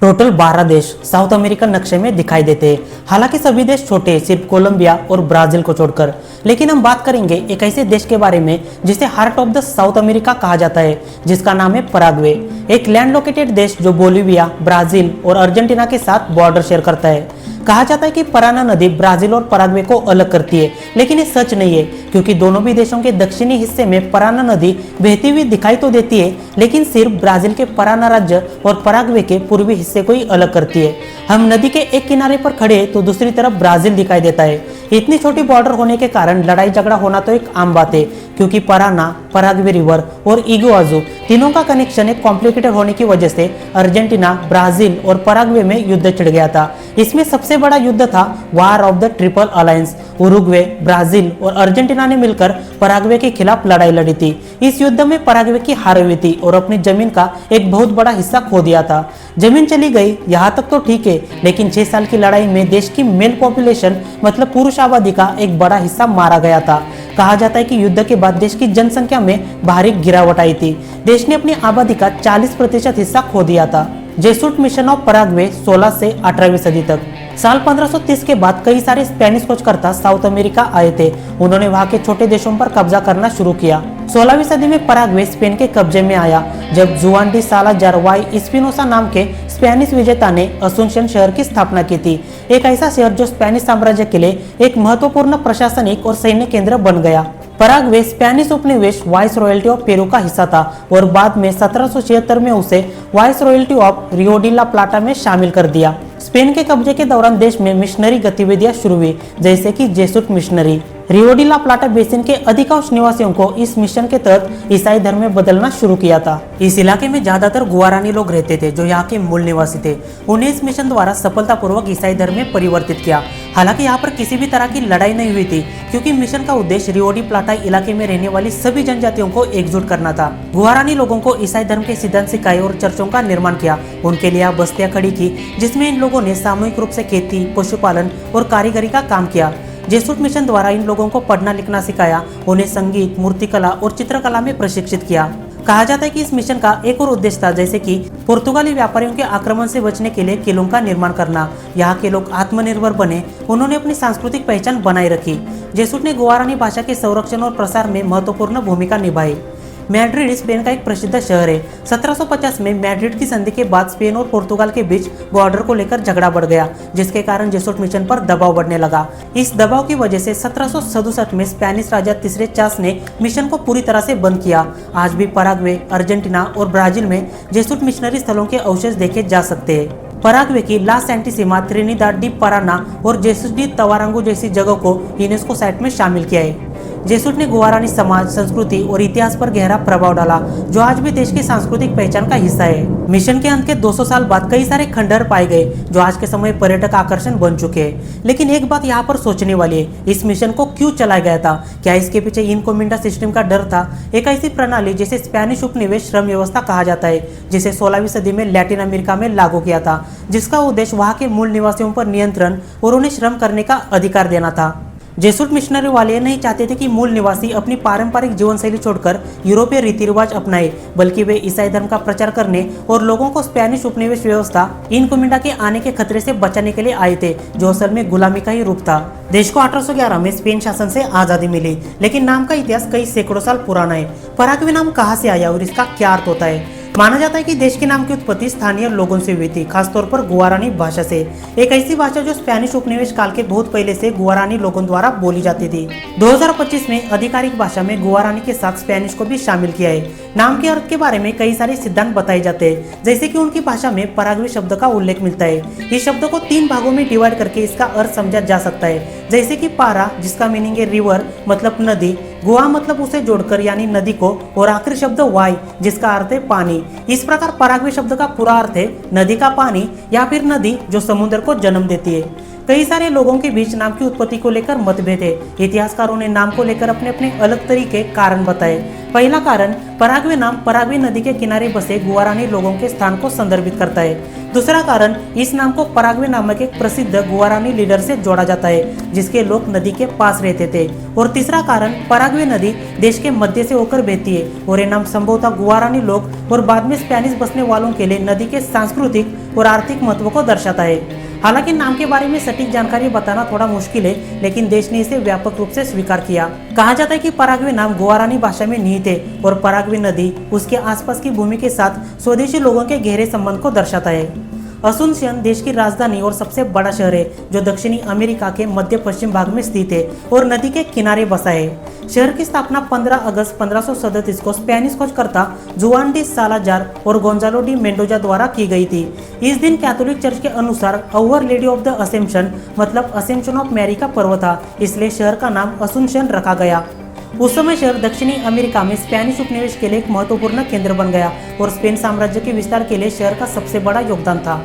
Total 12 देश south American नक्शे में दिखाई देते हैं। हालांकि सभी देश छोटे, सिर्फ कोलंबिया और ब्राजील को छोड़कर। लेकिन हम बात करेंगे एक ऐसे देश के बारे में जिसे heart of the south America कहा जाता है, जिसका नाम है पराग्वे। एक लैंड लोकेटेड देश जो बोलिविया, ब्राजील और अर्जेंटीना के साथ बॉर्डर शेयर करता है। कहा जाता है कि पराना नदी ब्राजील और पराग्वे को अलग करती है, लेकिन ये सच नहीं है, क्योंकि दोनों भी देशों के दक्षिणी हिस्से में पराना नदी बहती हुई दिखाई तो देती है, लेकिन सिर्फ ब्राजील के पराना राज्य और पराग्वे के पूर्वी हिस्से को ही अलग करती है। हम नदी के एक किनारे पर खड़े तो दूसरी तरफ ब्राजील दिखाई देता है। इतनी छोटी बॉर्डर होने के कारण लड़ाई झगड़ा होना तो एक आम बात है, क्योंकि पराना, पराग्वे रिवर और इगुआजू तीनों का कनेक्शन एक कॉम्प्लिकेटेड होने की वजह से अर्जेंटीना, ब्राजील और पराग्वे में युद्ध छिड़ गया था। इसमें सबसे बड़ा युद्ध था war of the triple alliance. Uruguay, Brazil और अर्जेंटीना ने मिलकर पराग्वे के खिलाफ लड़ाई लड़ी थी। इस युद्ध में पराग्वे की हार हुई थी और अपनी जमीन का एक बहुत बड़ा हिस्सा खो दिया था। जमीन चली गई यहाँ तक तो ठीक है, लेकिन 6 साल की लड़ाई में देश की मेल पॉपुलेशन मतलब पुरुष आबादी का एक बड़ा हिस्सा मारा गया था। कहा जाता है कि युद्ध के बाद देश की जनसंख्या में भारी गिरावट आई थी। देश ने अपनी आबादी का 40% हिस्सा खो दिया था। जेसुट मिशन ऑफ पराग्वे 16 से 18वीं सदी तक। साल 1530 के बाद कई सारे स्पेनिश खोजकर्ता साउथ अमेरिका आए थे। उन्होंने वहां के छोटे देशों पर कब्जा करना शुरू किया। 16वीं सदी में पराग्वे स्पेन के कब्जे में आया, जब जुआन डी सालाजार वाई एस्पिनोसा नाम के स्पेनिश विजेता ने असुनशन शहर की स्थापना की थी। एक ऐसा शहर जो स्पेनिश साम्राज्य के लिए एक महत्वपूर्ण प्रशासनिक और सैन्य केंद्र बन गया। पराग्वे स्पेनिश उपनिवेश वाइस रॉयल्टी ऑफ पेरू का हिस्सा था और बाद में 1776 में उसे viceroyalty of Rio de la Plata में शामिल कर दिया। स्पेन के कब्जे के दौरान देश में मिशनरी गतिविधियां शुरू हुई, जैसे कि जेसुट मिशनरी। रियो डी ला प्लाटा बेसिन के अधिकांश निवासियों को इस मिशन के तहत ईसाई धर्म में बदलना शुरू किया था। इस इलाके में ज्यादातर गुआरानी लोग रहते थे, जो यहाँ के मूल निवासी थे। उन्हें इस मिशन द्वारा सफलतापूर्वक ईसाई धर्म में परिवर्तित किया। हालांकि यहाँ पर किसी भी तरह की लड़ाई नहीं हुई थी, क्योंकि मिशन का उद्देश्य रियो डी प्लाटा इलाके में रहने वाली सभी जनजातियों को एकजुट करना था। गुआरानी लोगों को ईसाई धर्म के सिद्धांत सिखाए और चर्चों का निर्माण किया। उनके लिए बस्तियां खड़ी की, जिसमें इन लोगों ने सामूहिक रूप से खेती, पशुपालन और कारीगरी का काम किया। जेसुट मिशन द्वारा इन लोगों को पढ़ना लिखना सिखाया, उन्हें संगीत, मूर्तिकला और चित्रकला में प्रशिक्षित किया। कहा जाता है कि इस मिशन का एक और उद्देश्य था, जैसे कि पुर्तगाली व्यापारियों के आक्रमण से बचने के लिए किलों का निर्माण करना। यहाँ के लोग आत्मनिर्भर बने, उन्होंने अपनी सांस्कृतिक पहचान बनाए रखी। जेसुट ने गुआरानी भाषा के संरक्षण और प्रसार में महत्वपूर्ण भूमिका निभाई। मैड्रिड स्पेन का एक प्रसिद्ध शहर है। 1750 में मैड्रिड की संधि के बाद स्पेन और पुर्तगाल के बीच बॉर्डर को लेकर झगड़ा बढ़ गया, जिसके कारण जेसुट मिशन पर दबाव बढ़ने लगा। इस दबाव की वजह से 1767 में स्पेनिश राजा तीसरे चार्ल्स ने मिशन को पूरी तरह से बंद किया। आज भी पराग्वे, अर्जेंटीना और ब्राजील में जेसुट मिशनरी स्थलों के अवशेष देखे जा सकते हैं। पराग्वे की ला सेंटिसिमा, त्रिनिदाद डी पराना और जेसुट डी तवारंगो जैसी जगहों को यूनेस्को साइट में शामिल किया है। जेसुट ने गुआरानी समाज, संस्कृति और इतिहास पर गहरा प्रभाव डाला, जो आज भी देश की सांस्कृतिक पहचान का हिस्सा है। मिशन के अंत के 200 साल बाद कई सारे खंडहर पाए गए, जो आज के समय पर्यटक आकर्षण बन चुके हैं। लेकिन एक बात यहाँ पर सोचने वाली है, इस मिशन को क्यों चलाया गया था? क्या इसके पीछे इनकोमिंडा सिस्टम का डर था? एक ऐसी प्रणाली जिसे स्पेनिश उपनिवेश श्रम व्यवस्था कहा जाता है, जिसे 16वीं सदी में लैटिन अमेरिका में लागू किया था, जिसका उद्देश्य वहाँ के मूल निवासियों पर नियंत्रण और उन्हें श्रम करने का अधिकार देना था। जेसुट मिशनरी वाले नहीं चाहते थे कि मूल निवासी अपनी पारंपरिक जीवन शैली छोड़कर यूरोपीय रीति रिवाज अपनाए, बल्कि वे ईसाई धर्म का प्रचार करने और लोगों को स्पेनिश उपनिवेश व्यवस्था इनकोमिंडा के आने के खतरे से बचाने के लिए आए थे, जो असल में गुलामी का ही रूप था। देश को 1811 में स्पेन शासन से आजादी मिली, लेकिन नाम का इतिहास कई सैकड़ों साल पुराना है। पराग्वे नाम कहाँ से आया और इसका क्या अर्थ होता है? माना जाता है कि देश के नाम की उत्पत्ति स्थानीय लोगों से हुई थी, खासतौर पर गुआरानी भाषा से। एक ऐसी भाषा जो स्पेनिश उपनिवेश काल के बहुत पहले से गुआरानी लोगों द्वारा बोली जाती थी। 2025 में आधिकारिक भाषा में गुआरानी के साथ स्पेनिश को भी शामिल किया है। नाम के अर्थ के बारे में कई सारे सिद्धांत बताए जाते हैं, जैसे कि उनकी भाषा में पराग्वे शब्द का उल्लेख मिलता है। इस शब्द को 3 भागों में डिवाइड करके इसका अर्थ समझा जा सकता है, जैसे कि पारा, जिसका मीनिंग है रिवर मतलब नदी, गुआ मतलब उसे जोड़कर यानी नदी को, और आखिरी शब्द वाई, जिसका अर्थ है पानी। इस प्रकार पराग्वे शब्द का पूरा अर्थ है नदी का पानी या फिर नदी जो समुद्र को जन्म देती है। कई सारे लोगों के बीच नाम की उत्पत्ति को लेकर मतभेद है। इतिहासकारों ने नाम को लेकर अपने अपने अलग तरीके कारण बताए। पहला कारण, पराग्वे नाम पराग्वे नदी के किनारे बसे गुआरानी लोगों के स्थान को संदर्भित करता है। दूसरा कारण, इस नाम को पराग्वे नामक एक प्रसिद्ध गुआरानी लीडर से जोड़ा जाता है जिसके लोग नदी के पास रहते थे। और तीसरा कारण, पराग्वे नदी देश के मध्य से होकर बहती है और ये नाम संभवतः गुआरानी लोग और बाद में स्पेनिश बसने वालों के लिए नदी के सांस्कृतिक और आर्थिक महत्व को दर्शाता है। हालांकि नाम के बारे में सटीक जानकारी बताना थोड़ा मुश्किल है, लेकिन देश ने इसे व्यापक रूप से स्वीकार किया। कहा जाता है कि पराग्वे नाम गुआरानी भाषा में निहित है और पराग्वे नदी उसके आसपास की भूमि के साथ स्वदेशी लोगों के गहरे संबंध को दर्शाता है। असुनसियन देश की राजधानी और सबसे बड़ा शहर है जो दक्षिणी अमेरिका के मध्य पश्चिम भाग में स्थित है और नदी के किनारे बसा है। शहर की स्थापना 15 अगस्त 1537 को स्पेनिश खोजकर्ता जुआन डी सालाजार और गोंजालो डी मेंडोजा द्वारा की गई थी। इस दिन कैथोलिक चर्च के अनुसार अवर लेडी ऑफ द असेम्पशन मतलब असेम्पशन ऑफ मैरी का पर्व था, इसलिए शहर का नाम असुनसियन रखा गया। उस समय शहर दक्षिणी अमेरिका में स्पेनिश उपनिवेश के लिए एक महत्वपूर्ण केंद्र बन गया और स्पेन साम्राज्य के विस्तार के लिए शहर का सबसे बड़ा योगदान था।